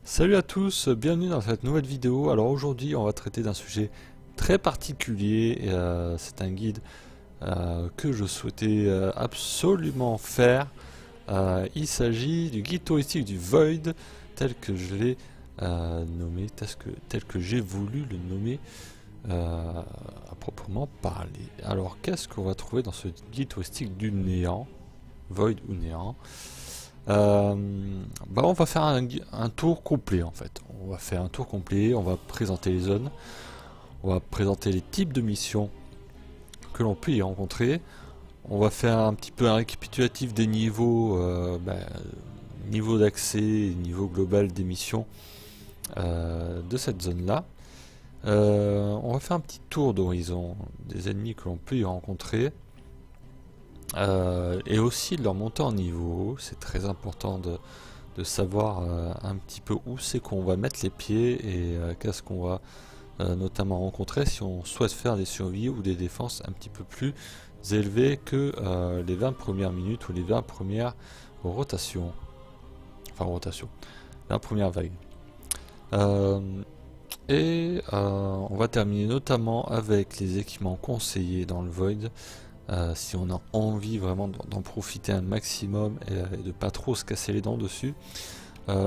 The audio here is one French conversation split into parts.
Salut à tous, bienvenue dans cette nouvelle vidéo. Alors aujourd'hui on va traiter d'un sujet très particulier, c'est un guide que je souhaitais absolument faire. Il s'agit du guide touristique du Void tel que je l'ai nommé, tel que j'ai voulu le nommer à proprement parler. Alors qu'est-ce qu'on va trouver dans ce guide touristique du néant, Void ou néant? Euh, on va faire un tour complet en fait. On va faire un tour complet, on va présenter les zones, on va présenter les types de missions que l'on peut y rencontrer. On va faire un petit peu un récapitulatif des niveaux, niveau d'accès, niveau global des missions de cette zone-là. On va faire un petit tour d'horizon des ennemis que l'on peut y rencontrer. Et aussi de leur monter en niveau. C'est très important de savoir un petit peu où c'est qu'on va mettre les pieds et qu'est-ce qu'on va notamment rencontrer si on souhaite faire des survies ou des défenses un petit peu plus élevées que les 20 premières minutes ou les 20 premières rotations. Enfin rotations, 20 premières vagues. On va terminer notamment avec les équipements conseillés dans le Void. Si on a envie vraiment d'en profiter un maximum et de pas trop se casser les dents dessus.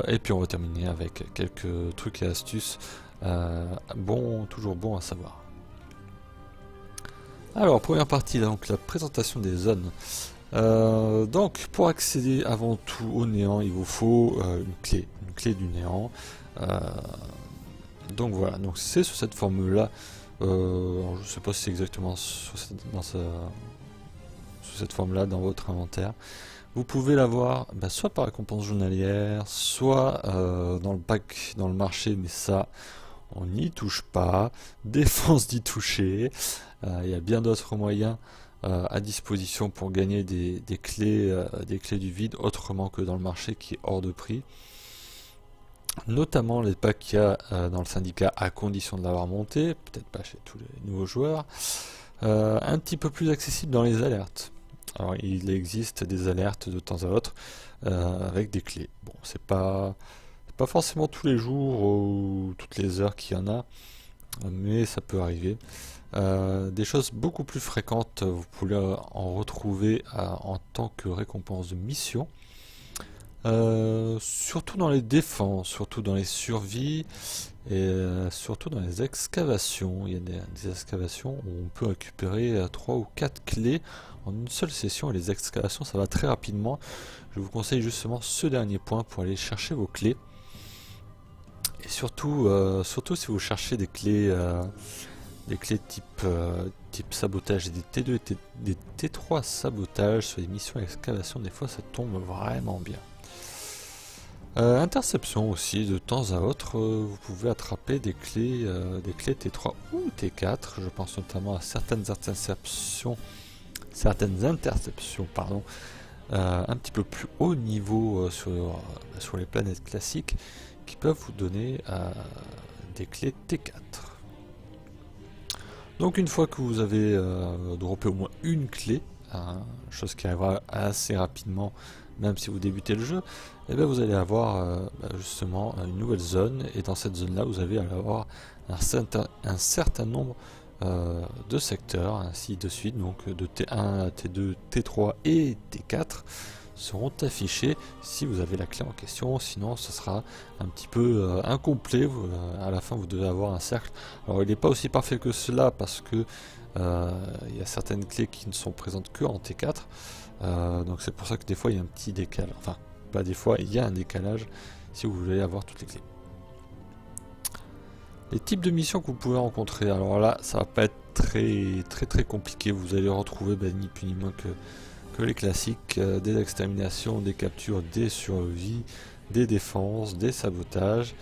Et puis on va terminer avec quelques trucs et astuces toujours bon à savoir. Alors première partie, donc la présentation des zones. Donc pour accéder avant tout au néant, il vous faut une clé du néant. Donc voilà, donc c'est sur cette formule là. Je ne sais pas si c'est exactement sous cette forme là dans votre inventaire. Vous pouvez l'avoir soit par récompense journalière, soit dans le pack, dans le marché, mais ça on n'y touche pas. Défense d'y toucher. Il y a bien d'autres moyens à disposition pour gagner des clés du vide autrement que dans le marché qui est hors de prix. Notamment les packs qu'il y a dans le syndicat à condition de l'avoir monté, peut-être pas chez tous les nouveaux joueurs. Un petit peu plus accessible dans les alertes. Alors il existe des alertes de temps à autre avec des clés. Bon, c'est pas forcément tous les jours ou toutes les heures qu'il y en a, mais ça peut arriver. Des choses beaucoup plus fréquentes, vous pouvez en retrouver en tant que récompense de mission. Surtout dans les défenses, surtout dans les survies et surtout dans les excavations. Il y a des excavations où on peut récupérer 3 ou 4 clés en une seule session, et les excavations ça va très rapidement. Je vous conseille justement ce dernier point pour aller chercher vos clés. Et surtout si vous cherchez des clés type sabotage et des T2 et des T3 sabotage sur les missions excavation, des fois ça tombe vraiment bien. Interception aussi, de temps à autre, vous pouvez attraper des clés T3 ou T4. Je pense notamment à certaines interceptions, un petit peu plus haut niveau sur les planètes classiques, qui peuvent vous donner des clés T4. Donc une fois que vous avez droppé au moins une clé, chose qui arrivera assez rapidement même si vous débutez le jeu, et bien vous allez avoir justement une nouvelle zone, et dans cette zone là vous allez avoir un certain nombre de secteurs, ainsi de suite, donc de T1 à T2, T3 et T4 seront affichés si vous avez la clé en question, sinon ce sera un petit peu incomplet. À la fin vous devez avoir un cercle. Alors il n'est pas aussi parfait que cela parce que il y a certaines clés qui ne sont présentes que en T4, donc c'est pour ça que des fois il y a un petit décalage, enfin pas des fois, il y a un décalage si vous voulez avoir toutes les clés. Les types de missions que vous pouvez rencontrer, alors là ça va pas être très compliqué, vous allez retrouver ni plus ni moins que les classiques, des exterminations, des captures, des survies, des défenses, des sabotages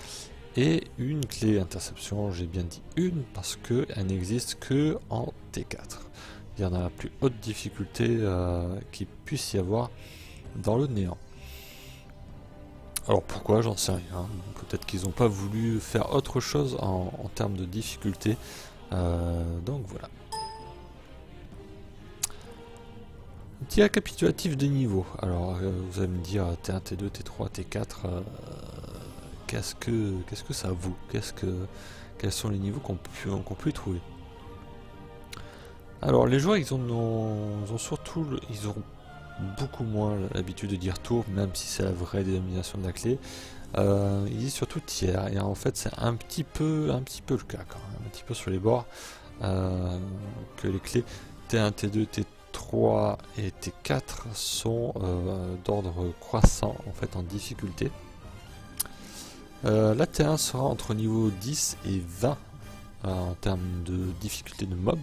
et une clé interception. J'ai bien dit une parce qu'elle n'existe que en T4. Il y en a la plus haute difficulté qu'il puisse y avoir dans le néant. Alors pourquoi, j'en sais rien. Peut-être qu'ils n'ont pas voulu faire autre chose en termes de difficulté. Donc voilà. Un petit récapitulatif des niveaux. Alors vous allez me dire T1, T2, T3, T4. qu'est-ce que ça vaut, quels sont les niveaux qu'on peut y trouver. Alors les joueurs ils ont surtout, ils ont beaucoup moins l'habitude de dire tour, même si c'est la vraie dénomination de la clé. Ils disent surtout tiers, et en fait c'est un petit peu le cas quand même, un petit peu sur les bords, que les clés T1, T2, T3 et T4 sont d'ordre croissant en fait en difficulté. La T1 sera entre niveau 10 et 20 en termes de difficulté de mob,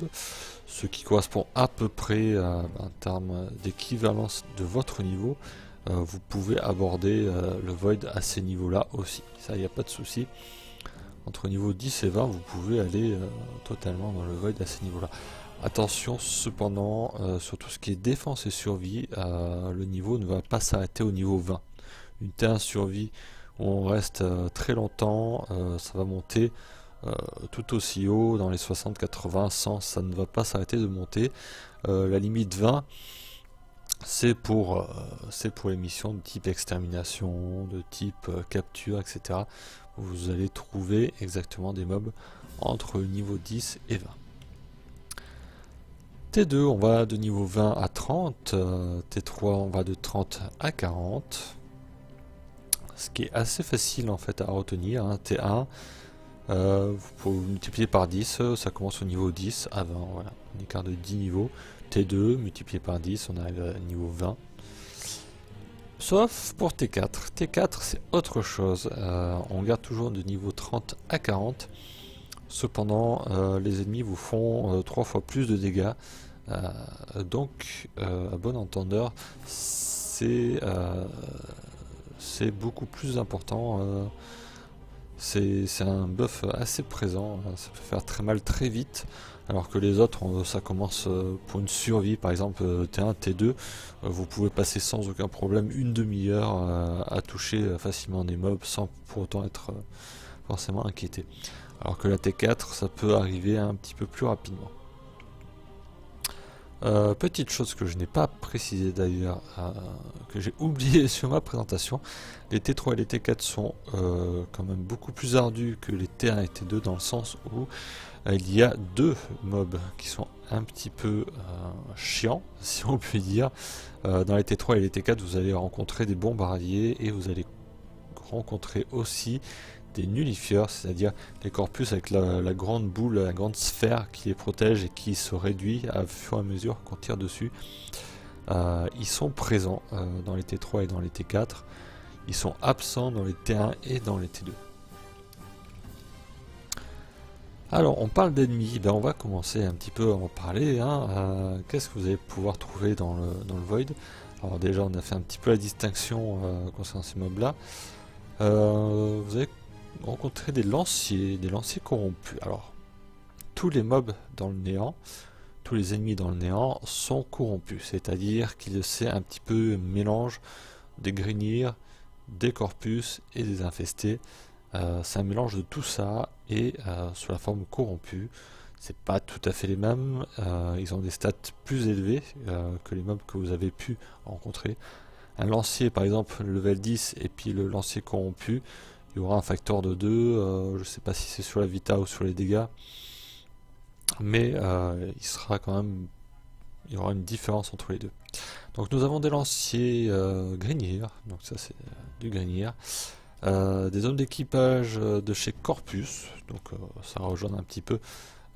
ce qui correspond à peu près en termes d'équivalence de votre niveau. Vous pouvez aborder le Void à ces niveaux là aussi, ça il n'y a pas de souci. Entre niveau 10 et 20 vous pouvez aller totalement dans le Void à ces niveaux là. Attention cependant, sur tout ce qui est défense et survie, le niveau ne va pas s'arrêter au niveau 20. Une T1 survie où on reste très longtemps, ça va monter tout aussi haut, dans les 60, 80, 100, ça ne va pas s'arrêter de monter. La limite 20, c'est pour les missions de type extermination, de type capture, etc. Vous allez trouver exactement des mobs entre le niveau 10 et 20. T2, on va de niveau 20 à 30, T3, on va de 30 à 40, ce qui est assez facile en fait à retenir. Hein. T1, vous pouvez multiplier par 10, ça commence au niveau 10 à 20, voilà, un écart de 10 niveaux. T2, multiplié par 10, on arrive à niveau 20. Sauf pour T4. T4, c'est autre chose. On garde toujours de niveau 30 à 40. Cependant, les ennemis vous font 3 fois plus de dégâts. Donc, à bon entendeur, c'est beaucoup plus important. C'est un buff assez présent. Ça peut faire très mal très vite. Alors que les autres, ça commence pour une survie, par exemple T1, T2, vous pouvez passer sans aucun problème une demi-heure à toucher facilement des mobs sans pour autant être forcément inquiété. Alors que la T4, ça peut arriver un petit peu plus rapidement. Petite chose que je n'ai pas précisé d'ailleurs, que j'ai oublié sur ma présentation, les T3 et les T4 sont quand même beaucoup plus ardus que les T1 et T2 dans le sens où il y a deux mobs qui sont un petit peu chiants, si on peut dire. Dans les T3 et les T4, vous allez rencontrer des bombardiers et vous allez rencontrer aussi des nullifieurs, c'est-à-dire les corpus avec la grande boule, la grande sphère qui les protège et qui se réduit à fur et à mesure qu'on tire dessus. Ils sont présents dans les T3 et dans les T4. Ils sont absents dans les T1 et dans les T2. Alors, on parle d'ennemis, ben, on va commencer un petit peu à en parler. Hein. Qu'est-ce que vous allez pouvoir trouver dans le Void? Alors déjà, on a fait un petit peu la distinction concernant ces mobs-là. Vous allez rencontrer des lanciers corrompus. Alors, tous les mobs dans le néant, tous les ennemis dans le néant sont corrompus, c'est-à-dire qu'ils c'est un petit peu mélange des grignires, des corpus et des infestés. C'est un mélange de tout ça et sous la forme corrompue. C'est pas tout à fait les mêmes, ils ont des stats plus élevés que les mobs que vous avez pu rencontrer. Un lancier par exemple level 10 et puis le lancier corrompu, il y aura un facteur de 2, je sais pas si c'est sur la vita ou sur les dégâts, mais il sera quand même, il y aura une différence entre les deux. Donc nous avons des lanciers grignires, donc ça c'est du grignire. Des hommes d'équipage de chez Corpus, donc ça rejoint un petit peu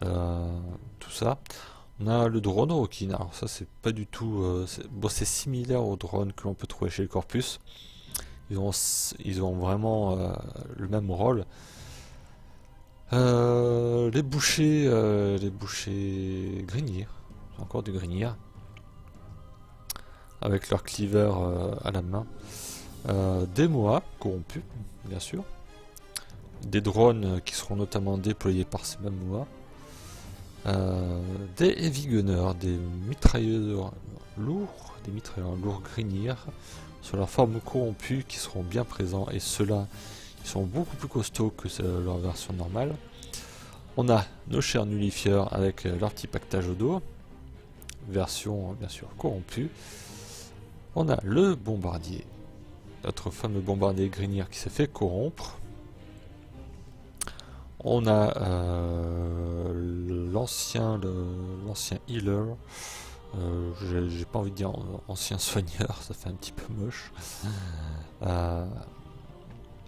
tout ça. On a le drone Rockin, alors ça c'est pas du tout, c'est similaire au drone que l'on peut trouver chez le Corpus. Ils ont vraiment le même rôle. Les bouchers grignires, encore du grignire, avec leur cleaver à la main. Des Moa corrompus, bien sûr. Des drones qui seront notamment déployés par ces mêmes Moa. Des heavy gunners, des mitrailleurs lourds grignires, sur leur forme corrompue qui seront bien présents, et ceux-là ils sont beaucoup plus costauds que leur version normale. On a nos chers nullifieurs avec leur petit pactage au dos, version bien sûr corrompue. On a le bombardier, notre fameux bombardier grignire qui s'est fait corrompre, On a l'ancien healer. J'ai pas envie de dire ancien soigneur, ça fait un petit peu moche.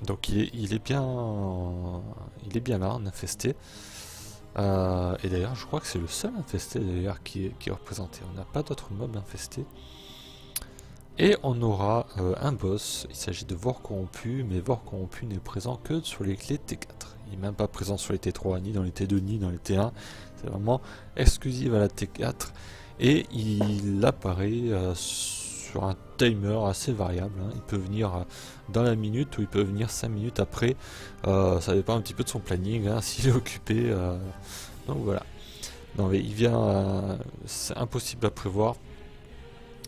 Donc il est bien là, en infesté. Et d'ailleurs, je crois que c'est le seul infesté d'ailleurs qui est représenté. On n'a pas d'autres mobs infestés. Et on aura un boss. Il s'agit de Vor Corrompu, mais Vor Corrompu n'est présent que sur les clés T4. Il n'est même pas présent sur les T3, ni dans les T2, ni dans les T1. C'est vraiment exclusif à la T4. Et il apparaît sur un timer assez variable. Hein. Il peut venir dans la minute ou il peut venir 5 minutes après. Ça dépend un petit peu de son planning, hein, s'il est occupé. Donc voilà. Non mais il vient, c'est impossible à prévoir.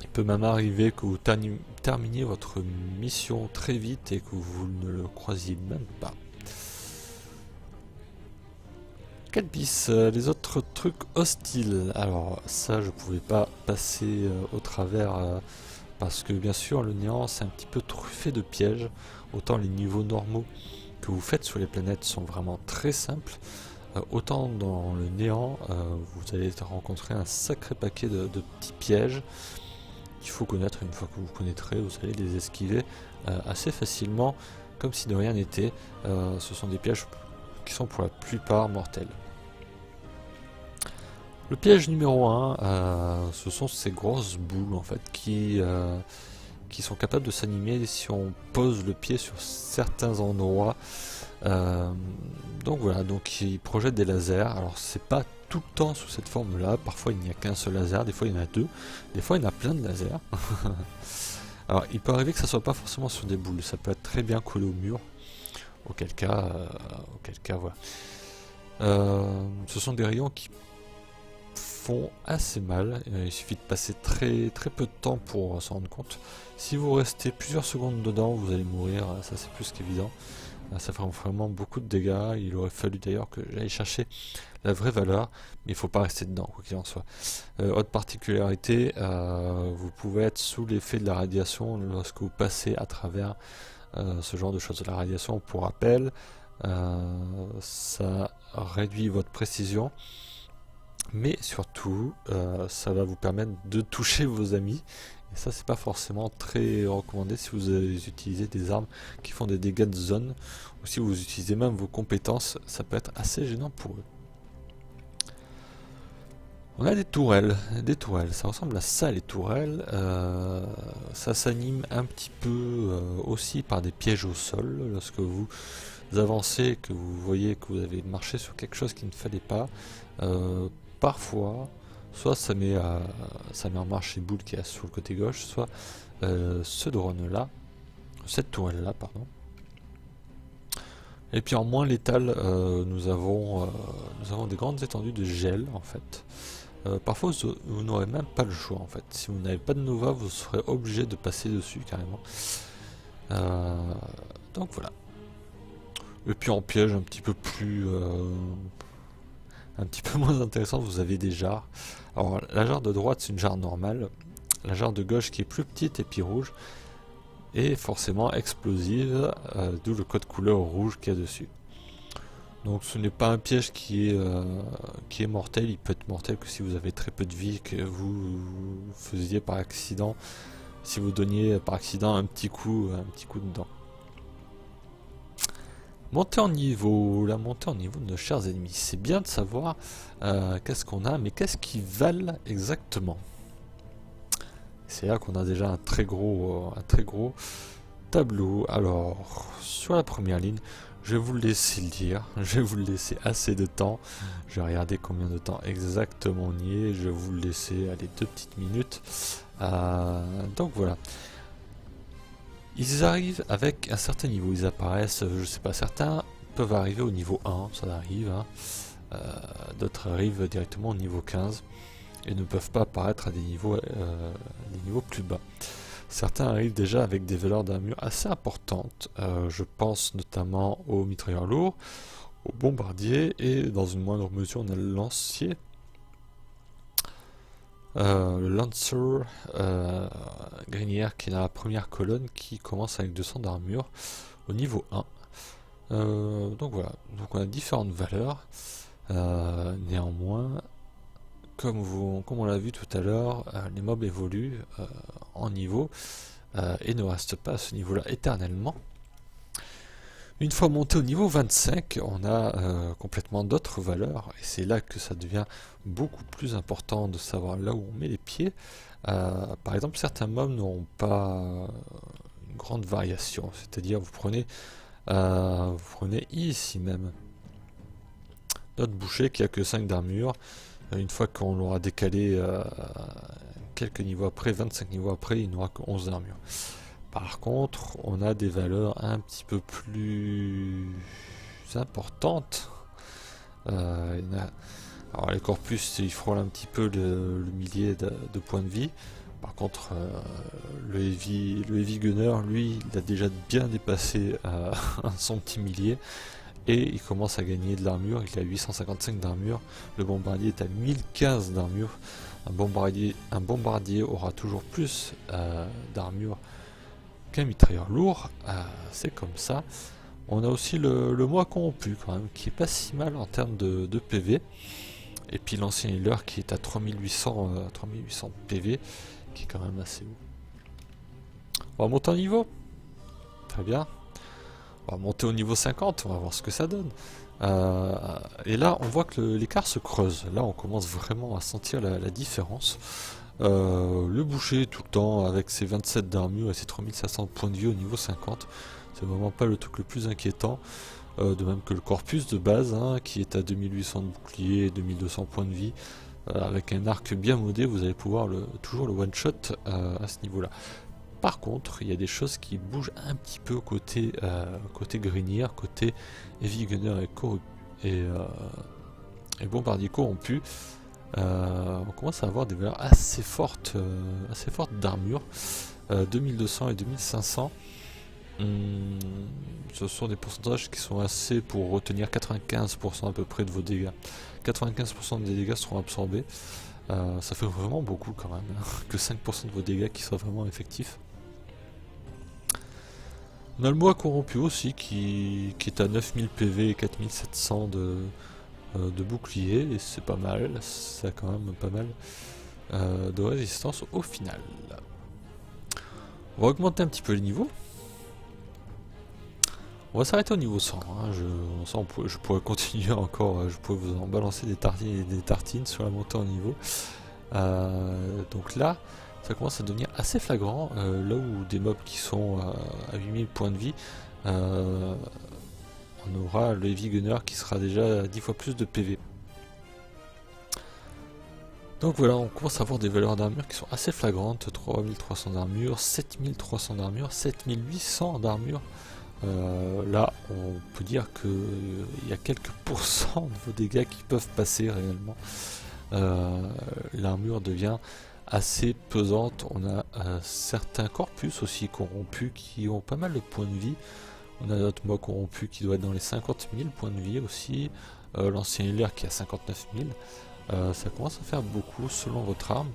Il peut même arriver que vous terminiez votre mission très vite et que vous ne le croisiez même pas. 4 bis, les autres trucs hostiles. Alors ça je pouvais pas passer au travers parce que bien sûr le néant c'est un petit peu truffé de pièges. Autant les niveaux normaux que vous faites sur les planètes sont vraiment très simples. Autant dans le néant vous allez rencontrer un sacré paquet de petits pièges. Il faut connaître, une fois que vous connaîtrez, vous allez les esquiver assez facilement, comme si de rien n'était. Ce sont des pièges qui sont pour la plupart mortels. Le piège numéro 1, ce sont ces grosses boules en fait qui sont capables de s'animer si on pose le pied sur certains endroits. Donc voilà, donc ils projettent des lasers. Alors c'est pas tout le temps sous cette forme là, parfois il n'y a qu'un seul laser, des fois il y en a deux, des fois il y en a plein de lasers. Alors il peut arriver que ça soit pas forcément sur des boules, ça peut être très bien collé au mur, auquel cas voilà. Ce sont des rayons qui font assez mal, il suffit de passer très peu de temps pour s'en rendre compte. Si vous restez plusieurs secondes dedans, vous allez mourir, ça c'est plus qu'évident. Ça fait vraiment beaucoup de dégâts. Il aurait fallu d'ailleurs que j'aille chercher la vraie valeur, mais il ne faut pas rester dedans, quoi qu'il en soit. Autre particularité, vous pouvez être sous l'effet de la radiation lorsque vous passez à travers ce genre de choses. La radiation, pour rappel, ça réduit votre précision, mais surtout, ça va vous permettre de toucher vos amis. Et ça, c'est pas forcément très recommandé si vous utilisez des armes qui font des dégâts de zone, ou si vous utilisez même vos compétences, ça peut être assez gênant pour eux. On a des tourelles, ça ressemble à ça les tourelles, ça s'anime un petit peu aussi par des pièges au sol, lorsque vous avancez, que vous voyez que vous avez marché sur quelque chose qu'il ne fallait pas, parfois, soit ça met en marche les boules qui est sur le côté gauche, soit ce drone là, cette tourelle là, pardon. Et puis en moins létal, nous avons des grandes étendues de gel en fait. Parfois vous n'aurez même pas le choix en fait. Si vous n'avez pas de Nova, vous serez obligé de passer dessus carrément. Donc voilà. Et puis en piège un petit peu moins intéressant, vous avez des jarres. Alors la jarre de droite c'est une jarre normale, la jarre de gauche qui est plus petite et puis rouge, et forcément explosive, d'où le code couleur rouge qu'il y a dessus. Donc ce n'est pas un piège qui est mortel, il peut être mortel que si vous avez très peu de vie, que vous faisiez par accident, si vous donniez par accident un petit coup dedans. Montée en niveau, la montée en niveau de nos chers ennemis. C'est bien de savoir qu'est-ce qu'on a, mais qu'est-ce qu'ils valent exactement. C'est là qu'on a déjà un très gros tableau. Alors, sur la première ligne, je vais vous le laisser le dire, je vais vous le laisser assez de temps. Je vais regarder combien de temps exactement on y est, je vais vous le laisser, allez, 2 petites minutes. Donc voilà. Ils arrivent avec un certain niveau, ils apparaissent, je sais pas, certains peuvent arriver au niveau 1, ça arrive, hein. D'autres arrivent directement au niveau 15 et ne peuvent pas apparaître à des niveaux plus bas. Certains arrivent déjà avec des valeurs d'armure assez importantes, je pense notamment aux mitrailleurs lourds, aux bombardiers et dans une moindre mesure on a le lancier. Le Lancer Grinière qui est dans la première colonne qui commence avec 200 d'armure au niveau 1. Donc voilà, donc on a différentes valeurs. Néanmoins, comme on l'a vu tout à l'heure, les mobs évoluent en niveau et ne restent pas à ce niveau-là éternellement. Une fois monté au niveau 25, on a complètement d'autres valeurs, et c'est là que ça devient beaucoup plus important de savoir là où on met les pieds. Par exemple, certains mobs n'ont pas une grande variation, c'est-à-dire vous prenez ici même notre boucher qui a que 5 d'armure. Une fois qu'on l'aura décalé quelques niveaux après, 25 niveaux après, il n'aura que 11 d'armure. Par contre, on a des valeurs un petit peu plus importantes. Alors les corpus, ils frôlent un petit peu le millier de points de vie. Par contre, le heavy gunner, lui, il a déjà bien dépassé son petit millier. Et il commence à gagner de l'armure, il est à 855 d'armure. Le bombardier est à 1015 d'armure. Un bombardier aura toujours plus d'armure qu'un mitrailleur lourd, c'est comme ça. On a aussi le moi corrompu quand même, qui est pas si mal en termes de PV. Et puis l'ancien healer qui est à 3800 PV, qui est quand même assez haut. On va monter en niveau. Très bien. On va monter au niveau 50, on va voir ce que ça donne. Et là, on voit que l'écart se creuse. Là, on commence vraiment à sentir la différence. Le boucher tout le temps avec ses 27 d'armure et ses 3500 points de vie au niveau 50, c'est vraiment pas le truc le plus inquiétant. De même que le corpus de base, hein, qui est à 2800 de bouclier et 2200 points de vie. Avec un arc bien modé, vous allez pouvoir toujours le one shot à ce niveau là. Par contre, il y a des choses qui bougent un petit peu côté Grineer, côté Heavy Gunner et Bombardier corrompu. On commence à avoir des valeurs assez fortes d'armure, 2200 et 2500. Ce sont des pourcentages qui sont assez pour retenir 95% à peu près de vos dégâts. 95% des dégâts seront absorbés. Ça fait vraiment beaucoup quand même, hein, que 5% de vos dégâts qui soient vraiment effectifs. On a le moi corrompu aussi qui est à 9000 PV et 4700 de bouclier, et c'est pas mal, ça a quand même pas mal de résistance au final. On va augmenter un petit peu les niveaux. On va s'arrêter au niveau 100, hein. Je pourrais continuer encore, je pourrais vous en balancer des tartines sur la montée en niveau. Donc là, ça commence à devenir assez flagrant, là où des mobs qui sont à 8000 points de vie, on aura le Heavy Gunner qui sera déjà à 10 fois plus de PV. Donc voilà, on commence à avoir des valeurs d'armure qui sont assez flagrantes, 3300 d'armure, 7300 d'armure, 7800 d'armure. Là, on peut dire qu'il y a quelques pourcents de vos dégâts qui peuvent passer réellement. L'armure devient assez pesante. On a certains corpus aussi corrompus qui ont pas mal de points de vie. On a notre moi corrompu qui doit être dans les 50 000 points de vie aussi. L'ancien healer qui a 59 000. Ça commence à faire beaucoup selon votre arme.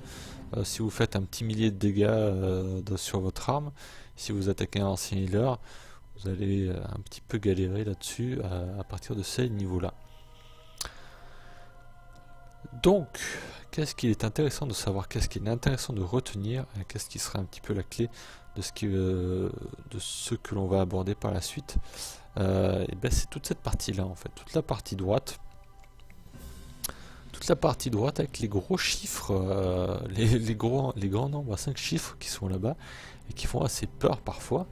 Si vous faites un petit millier de dégâts sur votre arme, si vous attaquez un ancien healer, vous allez un petit peu galérer là-dessus à partir de ces niveaux-là. Donc, qu'est-ce qu'il est intéressant de savoir, qu'est-ce qu'il est intéressant de retenir, qu'est-ce qui sera un petit peu la clé de ce que l'on va aborder par la suite. Et ben c'est toute cette partie-là en fait, toute la partie droite. Toute la partie droite avec les gros chiffres, les grands nombres à 5 chiffres qui sont là-bas et qui font assez peur parfois.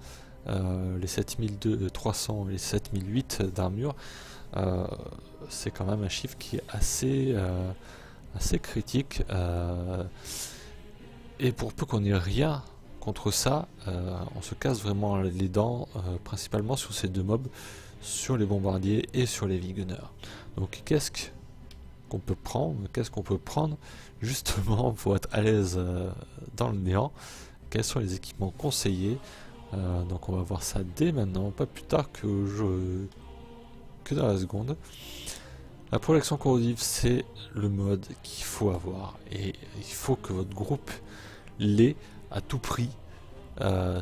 Les 7300 et les 7008 d'armure, c'est quand même un chiffre qui est assez critique, et pour peu qu'on ait rien contre ça, on se casse vraiment les dents, principalement sur ces deux mobs, sur les bombardiers et sur les heavy gunners. Donc qu'est-ce qu'on peut prendre justement pour être à l'aise dans le néant? Quels sont les équipements conseillés? Donc on va voir ça dès maintenant, pas plus tard que dans la seconde. La protection corrosive, c'est le mode qu'il faut avoir, et il faut que votre groupe l'ait à tout prix.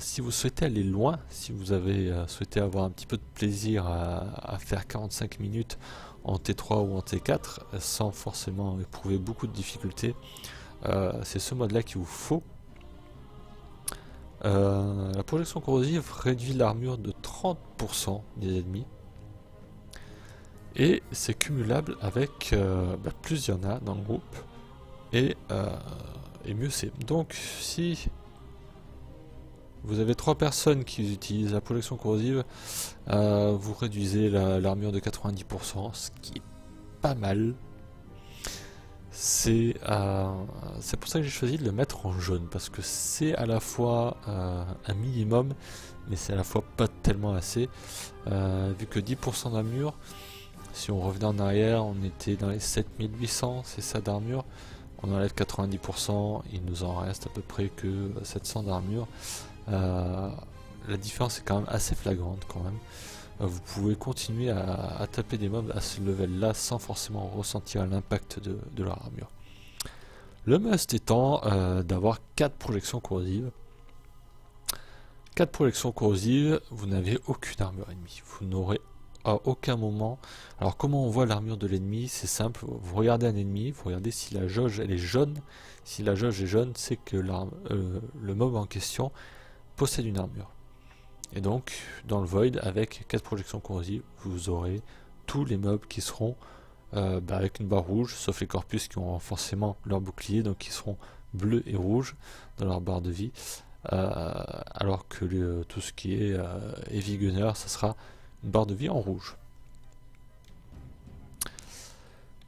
Si vous souhaitez aller loin, si vous avez souhaité avoir un petit peu de plaisir à faire 45 minutes en T3 ou en T4 sans forcément éprouver beaucoup de difficultés, c'est ce mode là qu'il vous faut. La projection corrosive réduit l'armure de 30% des ennemis et c'est cumulable avec plus il y en a dans le groupe et mieux c'est. Donc si vous avez 3 personnes qui utilisent la projection corrosive, vous réduisez l'armure de 90%, ce qui est pas mal. C'est pour ça que j'ai choisi de le mettre en jaune, parce que c'est à la fois un minimum, mais c'est à la fois pas tellement assez. Vu que 10% d'armure, si on revenait en arrière, on était dans les 7800, c'est ça d'armure. On enlève 90%, il nous en reste à peu près que 700 d'armure. La différence est quand même assez flagrante quand même. Vous pouvez continuer à taper des mobs à ce level là sans forcément ressentir l'impact de leur armure. Le must étant d'avoir 4 projections corrosives. 4 projections corrosives, vous n'avez aucune armure ennemie. Vous n'aurez à aucun moment. Alors comment on voit l'armure de l'ennemi? C'est simple, vous regardez un ennemi, vous regardez si la jauge elle est jaune. Si la jauge est jaune, c'est que le mob en question possède une armure. Et donc, dans le Void, avec 4 projections corrosives, vous aurez tous les mobs qui seront avec une barre rouge, sauf les corpus qui ont forcément leur bouclier, donc qui seront bleus et rouges dans leur barre de vie. Alors que tout ce qui est Heavy Gunner, ça sera une barre de vie en rouge.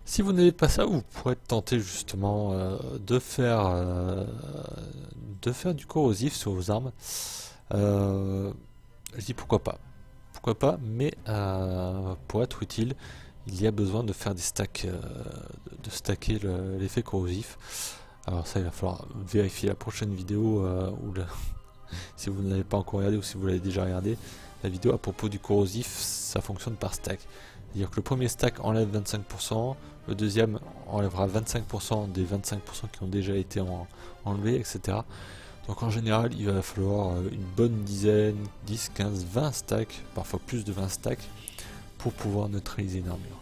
Si vous n'avez pas ça, vous pourrez tenter justement de faire du corrosif sur vos armes. Je dis pourquoi pas, mais pour être utile, il y a besoin de faire des stacks, de stacker l'effet corrosif. Alors ça, il va falloir vérifier la prochaine vidéo, si vous ne l'avez pas encore regardé ou si vous l'avez déjà regardé, la vidéo à propos du corrosif, ça fonctionne par stack. C'est-à-dire que le premier stack enlève 25%, le deuxième enlèvera 25% des 25% qui ont déjà été enlevés, etc. Donc en général, il va falloir une bonne dizaine, 10, 15, 20 stacks, parfois plus de 20 stacks, pour pouvoir neutraliser une armure.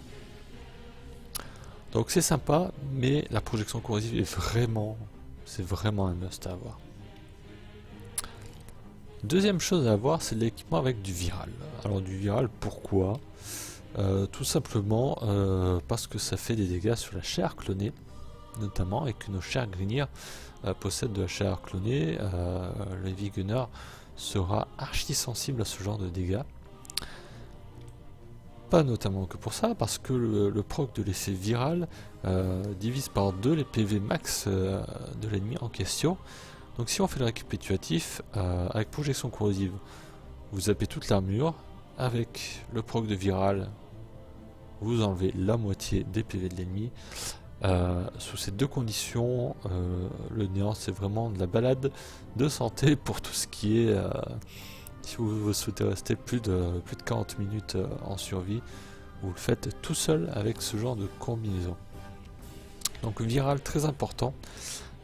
Donc c'est sympa, mais la projection corrosive c'est vraiment un must à avoir. Deuxième chose à avoir, c'est l'équipement avec du viral. Alors du viral, pourquoi? Tout simplement parce que ça fait des dégâts sur la chair clonée, notamment, et que nos chers grignires possèdent de la chair clonée. Le Heavy Gunner sera archi sensible à ce genre de dégâts. Pas notamment que pour ça, parce que le proc de l'effet viral divise par 2 les PV max de l'ennemi en question. Donc si on fait le récapitulatif, avec projection corrosive, vous zappez toute l'armure. Avec le proc de viral, vous enlevez la moitié des PV de l'ennemi. Sous ces deux conditions, le néant c'est vraiment de la balade de santé pour tout ce qui est si vous souhaitez rester plus de 40 minutes en survie, vous le faites tout seul avec ce genre de combinaison. Donc viral très important.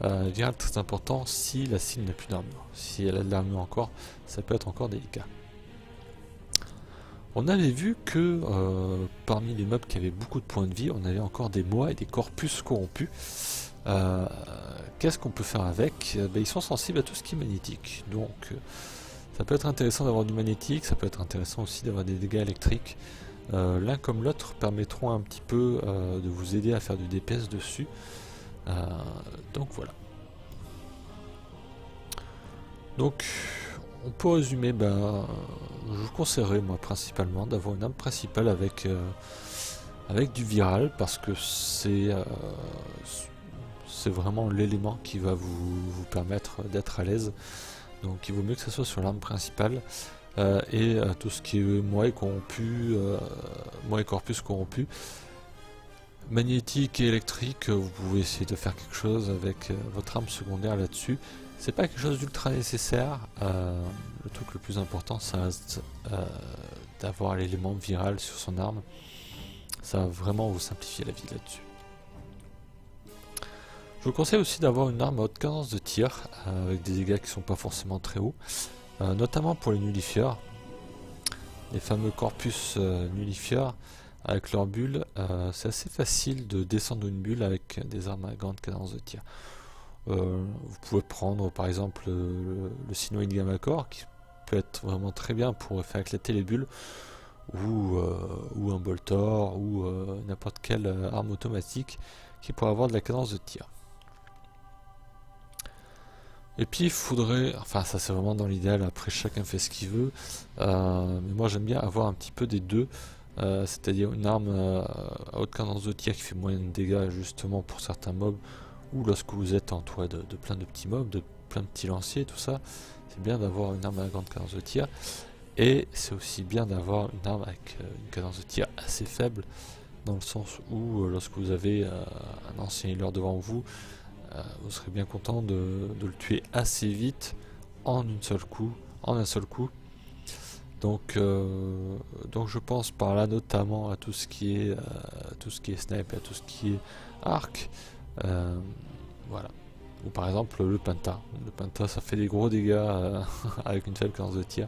Viral très important si la cible n'a plus d'armure. Si elle a de l'armure encore, ça peut être encore délicat. On avait vu que parmi les mobs qui avaient beaucoup de points de vie, on avait encore des mois et des corpus corrompus. Qu'est-ce qu'on peut faire avec? Ils sont sensibles à tout ce qui est magnétique. Donc ça peut être intéressant d'avoir du magnétique, ça peut être intéressant aussi d'avoir des dégâts électriques. L'un comme l'autre permettront un petit peu de vous aider à faire du DPS dessus. Donc voilà. Donc on peut résumer, je vous conseillerais moi principalement d'avoir une arme principale avec du viral, parce que c'est vraiment l'élément qui va vous permettre d'être à l'aise. Donc il vaut mieux que ce soit sur l'arme principale, et tout ce qui est moi et corrompu, moi et corpus corrompu. Magnétique et électrique, vous pouvez essayer de faire quelque chose avec votre arme secondaire là-dessus. C'est pas quelque chose d'ultra nécessaire. Le truc le plus important, ça reste d'avoir l'élément viral sur son arme. Ça va vraiment vous simplifier la vie là-dessus. Je vous conseille aussi d'avoir une arme à haute cadence de tir, avec des dégâts qui sont pas forcément très hauts, notamment pour les nullifieurs. Les fameux corpus nullifieurs, avec leur bulle, c'est assez facile de descendre une bulle avec des armes à grande cadence de tir. Vous pouvez prendre par exemple le Sinoid Gamma-Core, qui peut être vraiment très bien pour faire éclater les bulles, ou un Boltor, ou n'importe quelle arme automatique qui pourrait avoir de la cadence de tir. Et puis il faudrait, enfin ça c'est vraiment dans l'idéal, après chacun fait ce qu'il veut, mais moi j'aime bien avoir un petit peu des deux, c'est-à-dire une arme à haute cadence de tir qui fait moins de dégâts justement pour certains mobs, ou lorsque vous êtes entouré de plein de petits mobs, de plein de petits lanciers, tout ça, c'est bien d'avoir une arme à grande cadence de tir, et c'est aussi bien d'avoir une arme avec une cadence de tir assez faible, dans le sens où lorsque vous avez un ancien healer devant vous, vous serez bien content de le tuer assez vite en un seul coup. Donc je pense par là notamment à tout ce qui est snipe, à tout ce qui est arc, voilà. Ou par exemple le penta. Le penta ça fait des gros dégâts avec une faible cadence de tir.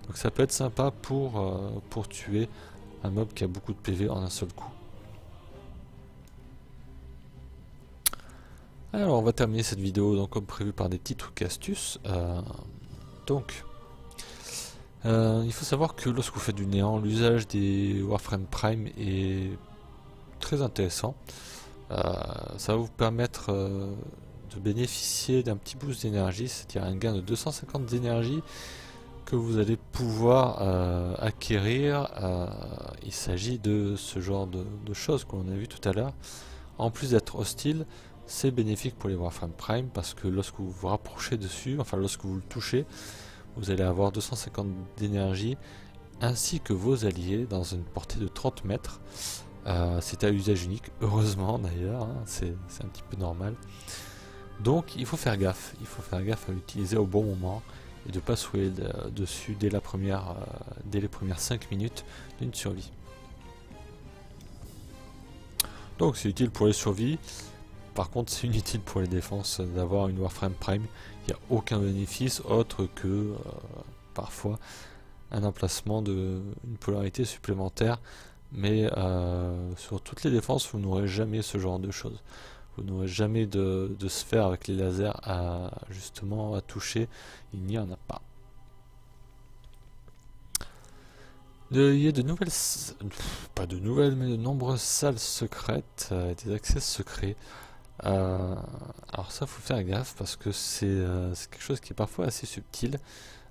Donc ça peut être sympa pour tuer un mob qui a beaucoup de PV en un seul coup. Alors on va terminer cette vidéo donc comme prévu par des petits trucs et astuces. Il faut savoir que lorsque vous faites du néant, l'usage des Warframe Prime est très intéressant. Ça va vous permettre de bénéficier d'un petit boost d'énergie, c'est-à-dire un gain de 250 d'énergie que vous allez pouvoir acquérir. Il s'agit de ce genre de choses qu'on a vu tout à l'heure. En plus d'être hostile, c'est bénéfique pour les Warframe Prime parce que lorsque vous vous rapprochez dessus, enfin lorsque vous le touchez, vous allez avoir 250 d'énergie ainsi que vos alliés dans une portée de 30 mètres. C'est à usage unique, heureusement d'ailleurs, hein, c'est un petit peu normal. Donc il faut faire gaffe à l'utiliser au bon moment et de ne pas souiller dessus dès les premières 5 minutes d'une survie. Donc c'est utile pour les survies. Par contre, c'est inutile pour les défenses d'avoir une Warframe Prime. Il n'y a aucun bénéfice autre que parfois un emplacement une polarité supplémentaire. Mais sur toutes les défenses, vous n'aurez jamais ce genre de choses. Vous n'aurez jamais de sphère avec les lasers justement à toucher. Il n'y en a pas. Il y a de nouvelles, pas de nouvelles, mais de nombreuses salles secrètes, des accès secrets. Alors ça faut faire gaffe parce que c'est quelque chose qui est parfois assez subtil.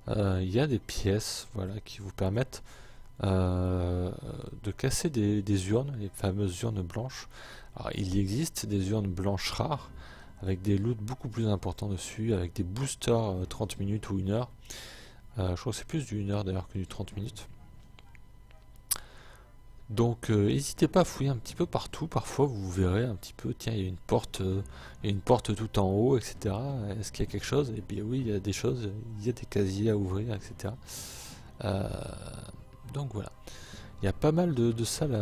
Il y a des pièces voilà, qui vous permettent de casser des urnes, les fameuses urnes blanches. Alors il existe des urnes blanches rares avec des loots beaucoup plus importants dessus, avec des boosters 30 minutes ou 1 heure. Je crois que c'est plus du 1 heure d'ailleurs que du 30 minutes. Donc n'hésitez pas à fouiller un petit peu partout, parfois vous verrez un petit peu, tiens il y a une porte tout en haut, etc. Est-ce qu'il y a quelque chose? Et bien oui, il y a des choses, il y a des casiers à ouvrir, etc. Donc voilà, il y a pas mal de salles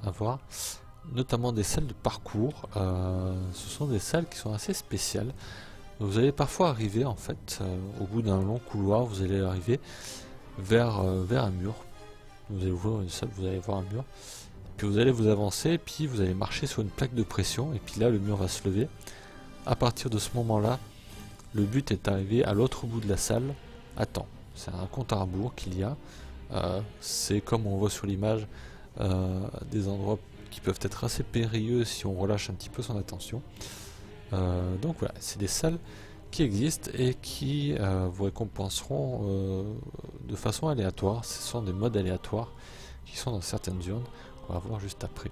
à voir, notamment des salles de parcours. Ce sont des salles qui sont assez spéciales. Vous allez parfois arriver en fait, au bout d'un long couloir, vous allez arriver vers un mur. Vous allez ouvrir une salle, vous allez voir un mur, puis vous allez vous avancer, puis vous allez marcher sur une plaque de pression, et puis là le mur va se lever. À partir de ce moment-là, le but est d'arriver à l'autre bout de la salle à temps. C'est un compte à rebours qu'il y a. C'est comme on voit sur l'image, des endroits qui peuvent être assez périlleux si on relâche un petit peu son attention. Donc voilà, c'est des salles qui existent et qui vous récompenseront de façon aléatoire. Ce sont des modes aléatoires qui sont dans certaines urnes qu'on va voir juste après.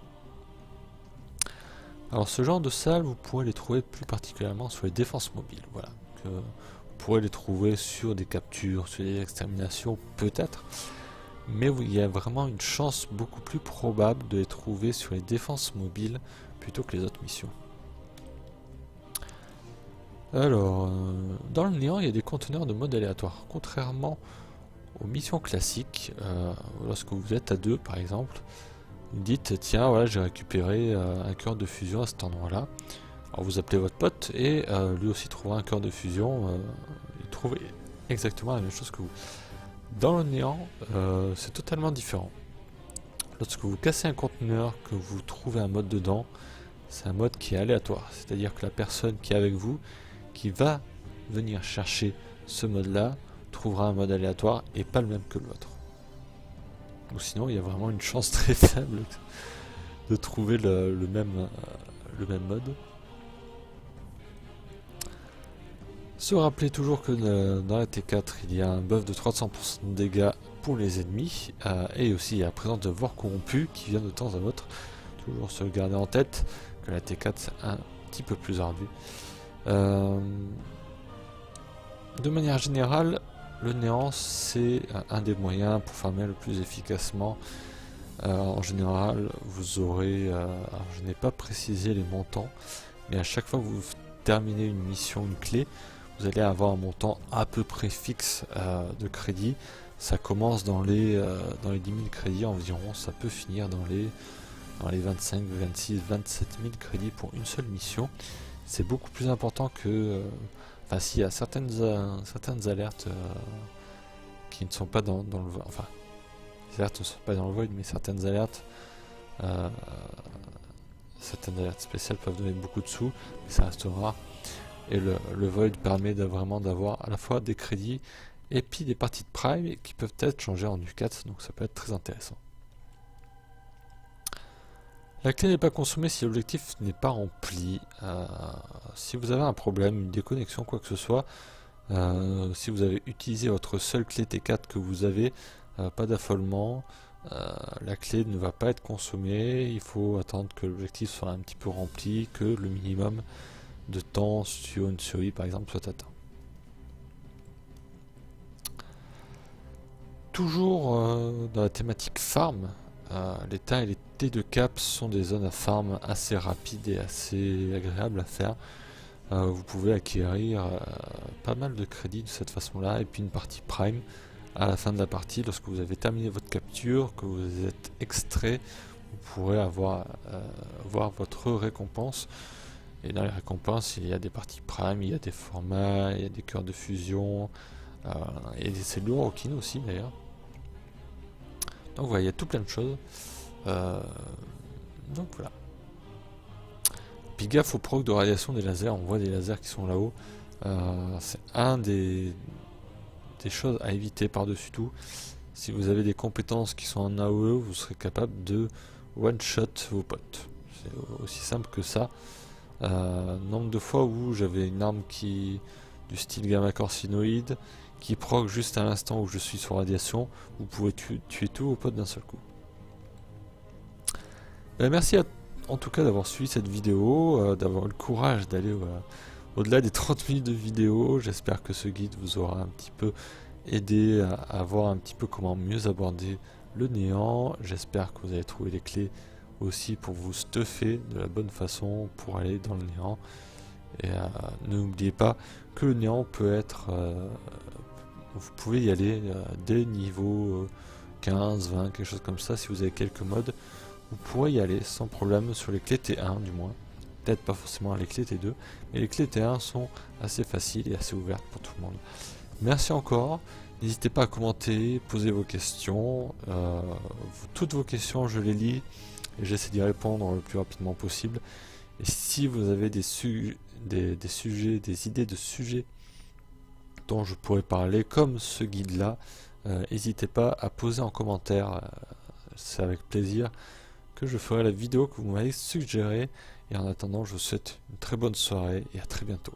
Alors ce genre de salles, vous pourrez les trouver plus particulièrement sur les défenses mobiles. Voilà, vous pourrez les trouver sur des captures, sur des exterminations peut-être, mais il y a vraiment une chance beaucoup plus probable de les trouver sur les défenses mobiles plutôt que les autres missions. Alors, dans le néant, il y a des conteneurs de mode aléatoire. Contrairement aux missions classiques, lorsque vous êtes à 2 par exemple, vous dites tiens, voilà, j'ai récupéré un cœur de fusion à cet endroit-là. Alors vous appelez votre pote et lui aussi trouvera un cœur de fusion, il trouve exactement la même chose que vous. Dans le néant, c'est totalement différent. Lorsque vous cassez un conteneur, que vous trouvez un mode dedans, c'est un mode qui est aléatoire, c'est-à-dire que la personne qui est avec vous, qui va venir chercher ce mode-là, trouvera un mode aléatoire et pas le même que l'autre. Ou sinon, il y a vraiment une chance très faible de trouver le même mode. Se rappeler toujours que dans la T4, il y a un buff de 300% de dégâts pour les ennemis, et aussi la présence de Vor corrompu qui vient de temps à autre. Toujours se garder en tête que la T4 c'est un petit peu plus ardu. De manière générale, le néant c'est un des moyens pour farmer le plus efficacement. En général, vous aurez, alors je n'ai pas précisé les montants, mais à chaque fois que vous terminez une mission, une clé, vous allez avoir un montant à peu près fixe de crédit. Ça commence dans les 10 000 crédits environ, ça peut finir dans les 25, 26, 27 000 crédits pour une seule mission. C'est beaucoup plus important que... Enfin, s'il y a certaines alertes qui ne sont pas dans le... Enfin, les alertes ne sont pas dans le void, mais certaines alertes spéciales peuvent donner beaucoup de sous, mais ça reste rare. Et le void permet vraiment d'avoir à la fois des crédits et puis des parties de prime qui peuvent être changées en ducats, donc ça peut être très intéressant. La clé n'est pas consommée si l'objectif n'est pas rempli. Si vous avez un problème, une déconnexion, quoi que ce soit, si vous avez utilisé votre seule clé T4 que vous avez, pas d'affolement, la clé ne va pas être consommée, il faut attendre que l'objectif soit un petit peu rempli, que le minimum de temps sur une survie par exemple soit atteint. Toujours dans la thématique farm, les T1 et les T2 cap sont des zones à farm assez rapides et assez agréables à faire. Vous pouvez acquérir pas mal de crédits de cette façon là et puis une partie prime à la fin de la partie. Lorsque vous avez terminé votre capture, que vous êtes extrait, vous pourrez voir votre récompense. Et dans les récompenses, il y a des parties prime, il y a des formats, il y a des cœurs de fusion, et c'est lourd au kin aussi d'ailleurs. Donc voilà, il y a tout plein de choses. Donc voilà. Puis gaffe au proc de radiation des lasers, on voit des lasers qui sont là-haut. C'est un des choses à éviter par-dessus tout. Si vous avez des compétences qui sont en AOE, vous serez capable de one-shot vos potes. C'est aussi simple que ça. Nombre de fois où j'avais une arme du style gamma corsinoïde qui proc juste à l'instant où je suis sur radiation, vous pouvez tuer tous vos potes d'un seul coup. Merci en tout cas d'avoir suivi cette vidéo, d'avoir eu le courage d'aller au-delà des 30 minutes de vidéo. J'espère que ce guide vous aura un petit peu aidé à voir un petit peu comment mieux aborder le néant. J'espère que vous avez trouvé les clés aussi pour vous stuffer de la bonne façon pour aller dans le néant. Et n'oubliez pas que le néant peut être... vous pouvez y aller dès niveau 15, 20, quelque chose comme ça. Si vous avez quelques modes, vous pourrez y aller sans problème sur les clés T1 du moins. Peut-être pas forcément les clés T2, mais les clés T1 sont assez faciles et assez ouvertes pour tout le monde. Merci encore. N'hésitez pas à commenter, poser vos questions. Toutes vos questions, je les lis et j'essaie d'y répondre le plus rapidement possible. Et si vous avez des idées de sujets dont je pourrais parler, comme ce guide-là, n'hésitez pas à poser en commentaire. C'est avec plaisir que je ferai la vidéo que vous m'avez suggérée. Et en attendant, je vous souhaite une très bonne soirée et à très bientôt.